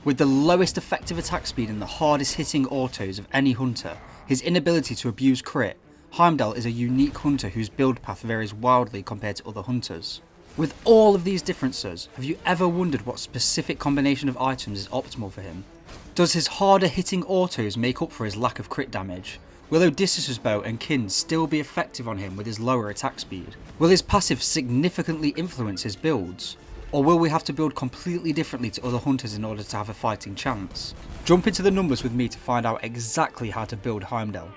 With the lowest effective attack speed and the hardest hitting autos of any hunter, his inability to abuse crit, Heimdall is a unique hunter whose build path varies wildly compared to other hunters. With all of these differences, have you ever wondered what specific combination of items is optimal for him? Does his harder hitting autos make up for his lack of crit damage? Will Odysseus' bow and Kins still be effective on him with his lower attack speed? Will his passive significantly influence his builds? Or will we have to build completely differently to other hunters in order to have a fighting chance? Jump into the numbers with me to find out exactly how to build Heimdall.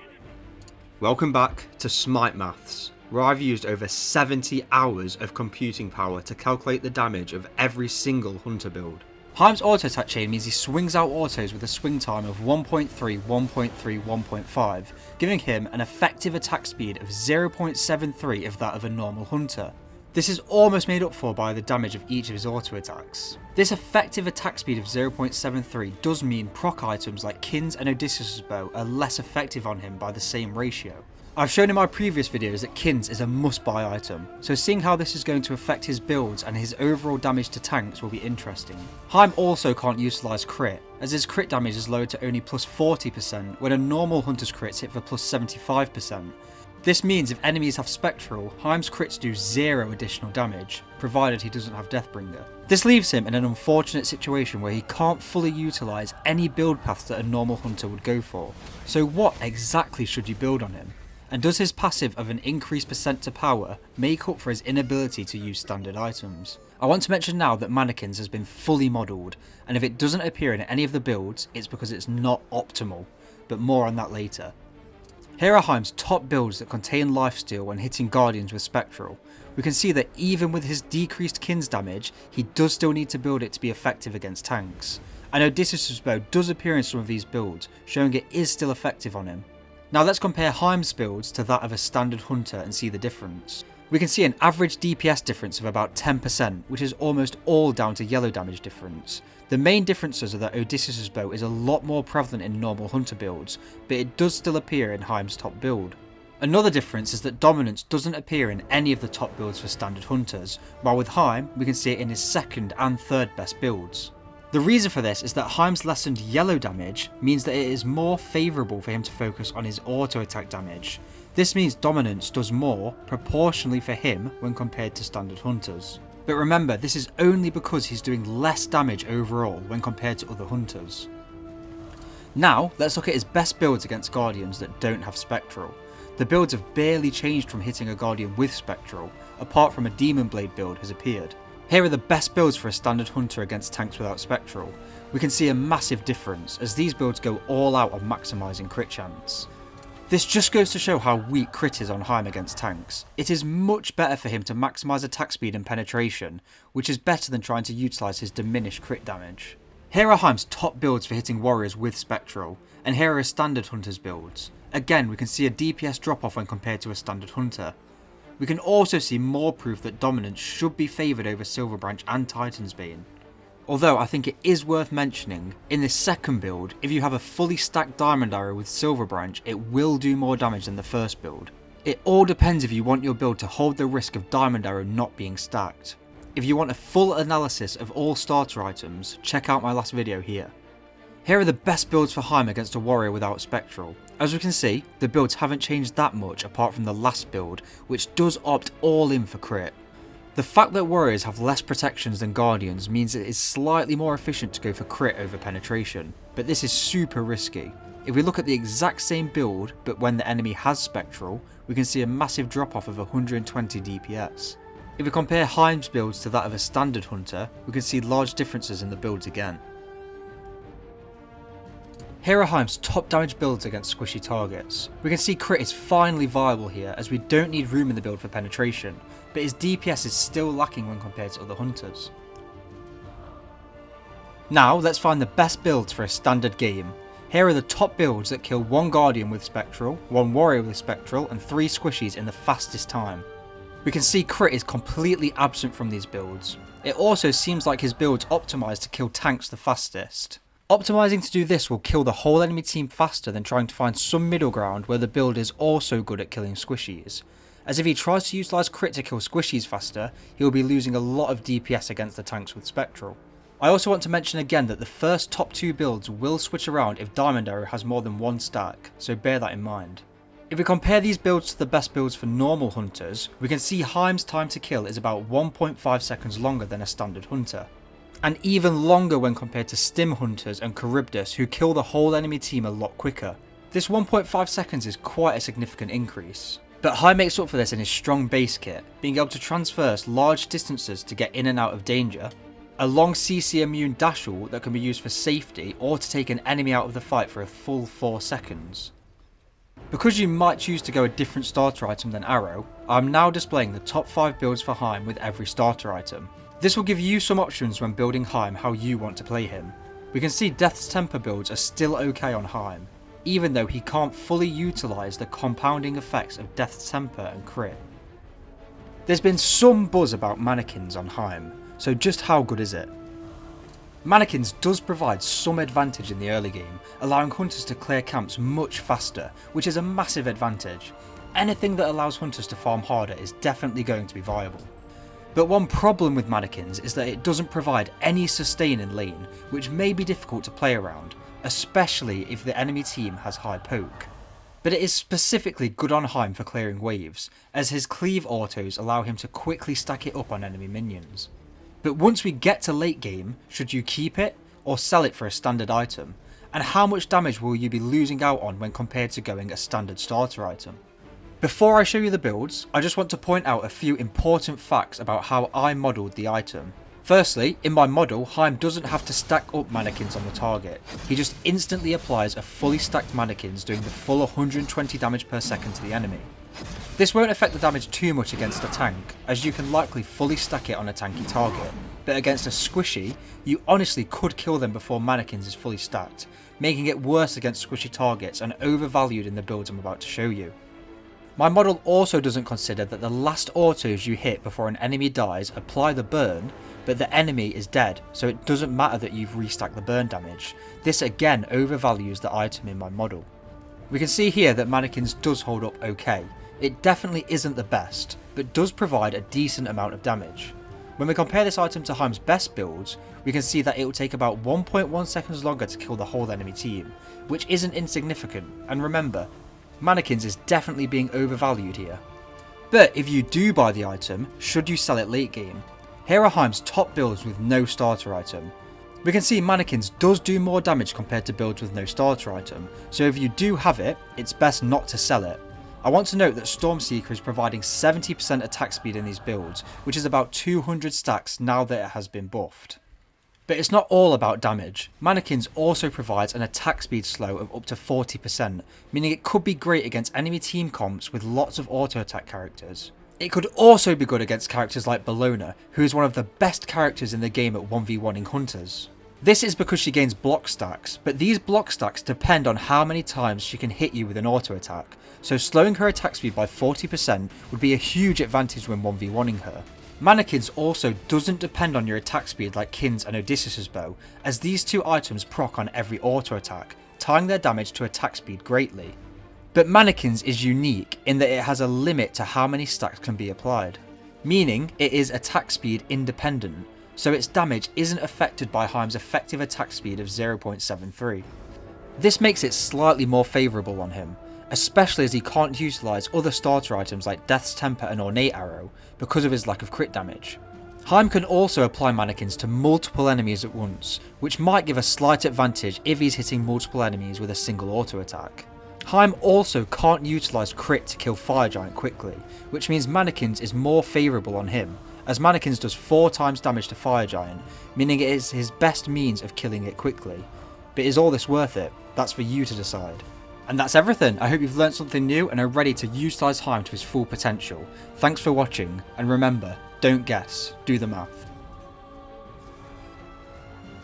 Welcome back to Smite Maths, where I've used over 70 hours of computing power to calculate the damage of every single hunter build. Heim's auto attack chain means he swings out autos with a swing time of 1.3, 1.3, 1.5, giving him an effective attack speed of 0.73 of that of a normal hunter. This is almost made up for by the damage of each of his auto attacks. This effective attack speed of 0.73 does mean proc items like Kins and Odysseus' bow are less effective on him by the same ratio. I've shown in my previous videos that Kins is a must-buy item, so seeing how this is going to affect his builds and his overall damage to tanks will be interesting. Heim also can't utilise crit, as his crit damage is lowered to only plus 40% when a normal hunter's crits hit for plus 75%. This means if enemies have Spectral, Heim's crits do 0 additional damage, provided he doesn't have Deathbringer. This leaves him in an unfortunate situation where he can't fully utilise any build paths that a normal hunter would go for. So what exactly should you build on him? And does his passive of an increased percent to power make up for his inability to use standard items? I want to mention now that Manikins has been fully modelled, and if it doesn't appear in any of the builds, it's because it's not optimal, but more on that later. Here are Heim's top builds that contain lifesteal when hitting Guardians with Spectral. We can see that even with his decreased Kins damage, he does still need to build it to be effective against tanks. And Odysseus' bow does appear in some of these builds, showing it is still effective on him. Now let's compare Heim's builds to that of a standard hunter and see the difference. We can see an average DPS difference of about 10%, which is almost all down to yellow damage difference. The main differences are that Odysseus' bow is a lot more prevalent in normal hunter builds, but it does still appear in Heim's top build. Another difference is that dominance doesn't appear in any of the top builds for standard hunters, while with Heim we can see it in his second and third best builds. The reason for this is that Heim's lessened yellow damage means that it is more favourable for him to focus on his auto attack damage. This means dominance does more proportionally for him when compared to standard hunters. But remember, this is only because he's doing less damage overall when compared to other hunters. Now let's look at his best builds against Guardians that don't have Spectral. The builds have barely changed from hitting a Guardian with Spectral, apart from a Demon Blade build has appeared. Here are the best builds for a standard hunter against tanks without Spectral. We can see a massive difference as these builds go all out on maximising crit chance. This just goes to show how weak crit is on Heim against tanks. It is much better for him to maximise attack speed and penetration, which is better than trying to utilise his diminished crit damage. Here are Heim's top builds for hitting warriors with Spectral, and here are his standard hunter's builds. Again, we can see a DPS drop off when compared to a standard hunter. We can also see more proof that dominance should be favoured over Silver Branch and Titan's Bane. Although I think it is worth mentioning, in this second build, if you have a fully stacked Diamond Arrow with Silver Branch, it will do more damage than the first build. It all depends if you want your build to hold the risk of Diamond Arrow not being stacked. If you want a full analysis of all starter items, check out my last video here. Here are the best builds for Heim against a warrior without Spectral. As we can see, the builds haven't changed that much apart from the last build, which does opt all in for crit. The fact that warriors have less protections than guardians means it is slightly more efficient to go for crit over penetration, but this is super risky. If we look at the exact same build, but when the enemy has Spectral, we can see a massive drop off of 120 DPS. If we compare Heim's builds to that of a standard hunter, we can see large differences in the builds again. Here are Heim's top damage builds against squishy targets. We can see crit is finally viable here as we don't need room in the build for penetration, but his DPS is still lacking when compared to other hunters. Now let's find the best builds for a standard game. Here are the top builds that kill one Guardian with Spectral, one Warrior with Spectral, and 3 Squishies in the fastest time. We can see crit is completely absent from these builds. It also seems like his build's optimised to kill tanks the fastest. Optimising to do this will kill the whole enemy team faster than trying to find some middle ground where the build is also good at killing Squishies, as if he tries to utilise crit to kill Squishies faster, he will be losing a lot of DPS against the tanks with Spectral. I also want to mention again that the first top 2 builds will switch around if Diamond Arrow has more than 1 stack, so bear that in mind. If we compare these builds to the best builds for normal hunters, we can see Heim's time to kill is about 1.5 seconds longer than a standard hunter, and even longer when compared to stim hunters and Charybdis who kill the whole enemy team a lot quicker. This 1.5 seconds is quite a significant increase. But Heim makes up for this in his strong base kit, being able to traverse large distances to get in and out of danger, a long CC immune dash ult that can be used for safety or to take an enemy out of the fight for a full 4 seconds. Because you might choose to go a different starter item than Arrow, I am now displaying the top 5 builds for Heim with every starter item. This will give you some options when building Heim how you want to play him. We can see Death's Temper builds are still okay on Heim, even though he can't fully utilise the compounding effects of Death's Temper and crit. There's been some buzz about Manikins on Heim, so just how good is it? Manikins does provide some advantage in the early game, allowing hunters to clear camps much faster, which is a massive advantage. Anything that allows hunters to farm harder is definitely going to be viable. But one problem with Manikins is that it doesn't provide any sustain in lane, which may be difficult to play around, especially if the enemy team has high poke. But it is specifically good on Heim for clearing waves, as his cleave autos allow him to quickly stack it up on enemy minions. But once we get to late game, should you keep it or sell it for a standard item? And how much damage will you be losing out on when compared to going a standard starter item? Before I show you the builds, I just want to point out a few important facts about how I modelled the item. Firstly, in my model, Heim doesn't have to stack up Manikins on the target. He just instantly applies a fully stacked Manikins doing the full 120 damage per second to the enemy. This won't affect the damage too much against a tank, as you can likely fully stack it on a tanky target, but against a squishy, you honestly could kill them before Manikins is fully stacked, making it worse against squishy targets and overvalued in the builds I'm about to show you. My model also doesn't consider that the last autos you hit before an enemy dies apply the burn, but the enemy is dead, so it doesn't matter that you've restacked the burn damage. This again overvalues the item in my model. We can see here that Manikins does hold up okay. It definitely isn't the best, but does provide a decent amount of damage. When we compare this item to Heim's best builds, we can see that it will take about 1.1 seconds longer to kill the whole enemy team, which isn't insignificant, and remember, Manikins is definitely being overvalued here. But if you do buy the item, should you sell it late game? Here are Heim's top builds with no starter item. We can see Manikins does do more damage compared to builds with no starter item, so if you do have it, it's best not to sell it. I want to note that Stormseeker is providing 70% attack speed in these builds, which is about 200 stacks now that it has been buffed. But it's not all about damage. Manikins also provides an attack speed slow of up to 40%, meaning it could be great against enemy team comps with lots of auto attack characters. It could also be good against characters like Bellona, who is one of the best characters in the game at 1v1ing hunters. This is because she gains block stacks, but these block stacks depend on how many times she can hit you with an auto attack, so slowing her attack speed by 40% would be a huge advantage when 1v1ing her. Manikins also doesn't depend on your attack speed like Kin's and Odysseus' bow, as these two items proc on every auto attack, tying their damage to attack speed greatly. But Manikins is unique in that it has a limit to how many stacks can be applied, meaning it is attack speed independent, so its damage isn't affected by Heim's effective attack speed of 0.73. This makes it slightly more favourable on him, especially as he can't utilise other starter items like Death's Temper and Ornate Arrow because of his lack of crit damage. Heim can also apply Manikins to multiple enemies at once, which might give a slight advantage if he's hitting multiple enemies with a single auto attack. Heim also can't utilise crit to kill Fire Giant quickly, which means Manikins is more favourable on him, as Manikins does 4 times damage to Fire Giant, meaning it is his best means of killing it quickly. But is all this worth it? That's for you to decide. And that's everything. I hope you've learned something new and are ready to utilise Heim to his full potential. Thanks for watching, and remember, don't guess, do the math.